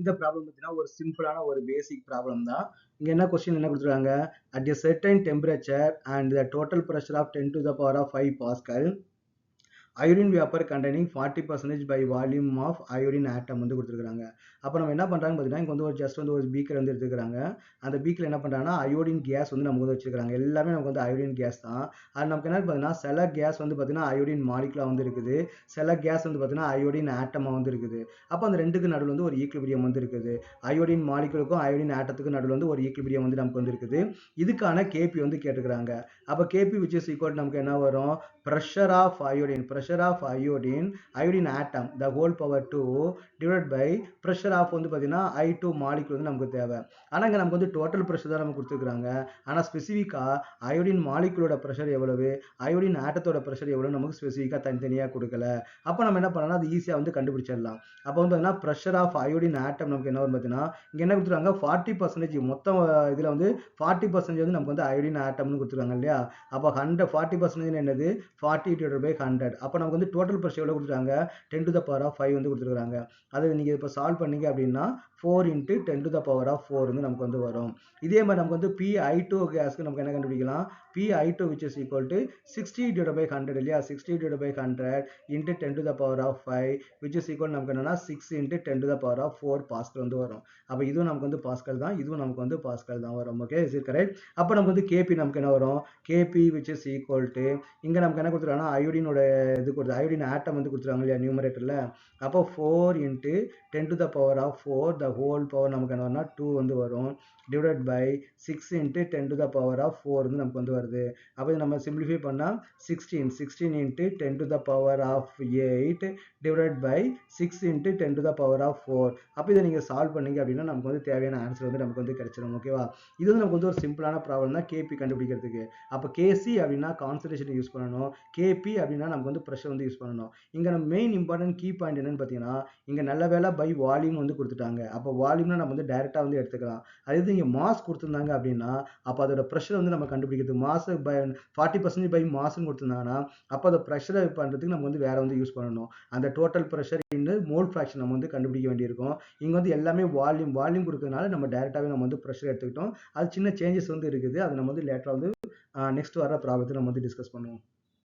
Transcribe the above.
இந்த ப்ராப்ளம் பார்த்தீங்கன்னா ஒரு சிம்பிளான ஒரு பேசிக் ப்ராப்ளம் தான். இங்க என்ன கொஸ்டின் என்ன கொடுத்துருக்காங்க? At a certain temperature and the total pressure of 10 to the power of 5 Pascal, iodine vapour containing 40% by volume of iodine atom வந்து கொடுத்துருக்காங்க. அப்போ நம்ம என்ன பண்ணுறாங்கன்னு பார்த்தீங்கன்னா இங்கே வந்து ஒரு ஜஸ்ட் வந்து ஒரு பீக்கர் வந்து எடுத்துக்கிறாங்க. அந்த பீக்கர் என்ன பண்ணுறாங்கன்னா அயோடின் கேஸ் வந்து நமக்கு வந்து வச்சிருக்காங்க. எல்லாமே நமக்கு வந்து அயோடின் கேஸ் தான். அது நமக்கு என்ன பார்த்தீங்கன்னா சில கேஸ் வந்து பார்த்தீங்கன்னா அயோடின் மாலிகுலாக வந்து இருக்குது, சில கேஸ் வந்து பார்த்தீங்கன்னா அயோடின் ஆட்டமாக வந்து இருக்குது. அப்போ அந்த ரெண்டுக்கு நடுவில் வந்து ஒரு ஈக்குலிபிரியம் வந்து இருக்குது. அயோடின் மாலிகுலுக்கும் அயோடின் ஆட்டத்துக்கும் நடுவில் வந்து ஒரு ஈக்குலிபிரியம் வந்து நமக்கு வந்து இருக்குது. இதுக்கான கேபி வந்து கேட்டுக்கிறாங்க. அப்போ கேபி விச் இஸ் ஈக்குவல் நமக்கு என்ன வரும்? pressure of iodine atom the whole power 2 divided by pressure of வந்து பார்த்தீங்கன்னா I2 molecule வந்து நமக்கு தேவை. ஆனால் இங்கே நமக்கு வந்து டோட்டல் ப்ரெஷர் தான் நமக்கு கொடுத்துருக்காங்க. ஆனால் ஸ்பெசிஃபிக்காக அயோடின் மாலிகுலோட ப்ரெஷர் எவ்வளவு, அயோடின் ஆட்டத்தோட ப்ரெஷர் எவ்வளவு நமக்கு ஸ்பெசிஃபிக்காக தனித்தனியாக கொடுக்கல. அப்போ நம்ம என்ன பண்ணலாம், அது ஈஸியாக வந்து கண்டுபிடிச்சிடலாம். அப்போ வந்து பார்த்தீங்கன்னா ப்ரெஷர் ஆஃப் அயோடின் ஆட்டம் நமக்கு என்ன வரும் பார்த்தீங்கன்னா இங்கே என்ன கொடுத்துருக்காங்க 40% மொத்தம் இதில் வந்து 40% வந்து நமக்கு வந்து அயோடின் ஆட்டம்னு கொடுத்துருக்காங்க இல்லையா. அப்போ 40% என்னது 40 divided by 100. அப்போ நமக்கு வந்து டோட்டல் ப்ரெஷர் எவ்வளோ கொடுத்துருக்காங்க 10 to the power of 5 வந்து கொடுத்துருக்காங்க. அதை நீங்கள் இப்போ சால்வ் பண்ணீங்க அப்படின்னா 4 into 10 to the power of 4 வந்து நமக்கு வந்து வரும். இதே மாதிரி நமக்கு வந்து PI2 கேஸ்க்கு நமக்கு என்ன கண்டுபிடிக்கலாம், PI2 which is equal to 60 divided by 100 இல்லையா, 60 divided by 100 into 10 to the power of 5 which is equal நமக்கு என்னன்னா 6 into 10 to the power of 4 pascal வந்து வரும். அப்போ இதுவும் நமக்கு வந்து பாஸ்கல் தான், இதுவும் நமக்கு வந்து பாஸ்கல் தான் வரும். Okay, is it correct? அப்போ நமக்கு வந்து KP நமக்கு என்ன வரும், KP which is equal to இங்கே நமக்கு என்ன கொடுத்துருக்காங்கன்னா அயோடினோட இது கொடுத்து அயோடின் ஆட்டம் வந்து கொடுத்துருக்காங்க இல்லையா நியூமரேட்டரில். அப்போ 4 into 10 to the power of 4 the whole power நமக்கு என்ன வரும்னா 2 வந்து வரும், divided by 6 into 10 to the power of 4 வந்து நமக்கு வந்து வருது. அப்போ நம்ம சிம்பிளிஃபை பண்ணால் 16 into 10 to the power of 8 divided by 6 into 10 to the power of 4. அப்போ இதை நீங்கள் சால்வ் பண்ணீங்க அப்படின்னா நமக்கு வந்து தேவையான ஆன்சர் வந்து நமக்கு வந்து கிடைச்சிடும். ஓகேவா, இது வந்து நமக்கு வந்து ஒரு சிம்பிளான ப்ராப்ளம் தான் கேபி கண்டுபிடிக்கிறதுக்கு. அப்போ கேசி அப்படின்னா கான்சன்ட்ரேஷன் யூஸ் பண்ணணும், கேபி அப்படின்னா நமக்கு வந்து ப்ரெஷர் வந்து யூஸ் பண்ணணும். இங்கே நம்ம மெயின் இம்பார்ட்டன்ட் கீ பாயிண்ட் என்னன்னு பார்த்தீங்கன்னா இங்கே நல்ல வேலை பை வால்யூம் வந்து கொடுத்துட்டாங்க. அப்போ வால்யூம்னா நம்ம வந்து டைரெக்டாக வந்து எடுத்துக்கலாம். அது இங்கே மாஸ் கொடுத்துருந்தாங்க அப்படின்னா அப்போ அதோட ப்ரெஷர் வந்து நம்ம கண்டுபிடிக்கிறது மாஸ் பை 40% பை மாஸ்ன்னு கொடுத்துருந்தாங்கன்னா அப்போ அதை ப்ரெஷரை பண்ணுறதுக்கு நம்ம வந்து வேற வந்து யூஸ் பண்ணணும். அந்த டோட்டல் ப்ரெஷர் இந்த மோல் ஃப்ராக்ஷன் நம்ம வந்து கண்டுபிடிக்க வேண்டியிருக்கும். இங்கே வந்து எல்லாமே வால்யூம் கொடுக்கறதுனால நம்ம டைரெக்டாகவே நம்ம வந்து ப்ரெஷர் எடுத்துக்கிட்டோம். அது சின்ன சேஞ்சஸ் வந்து இருக்குது, அது நம்ம வந்து லேட்டராக வந்து நெக்ஸ்ட் வர ப்ராப்ளத்தை நம்ம வந்து டிஸ்கஸ் பண்ணுவோம்.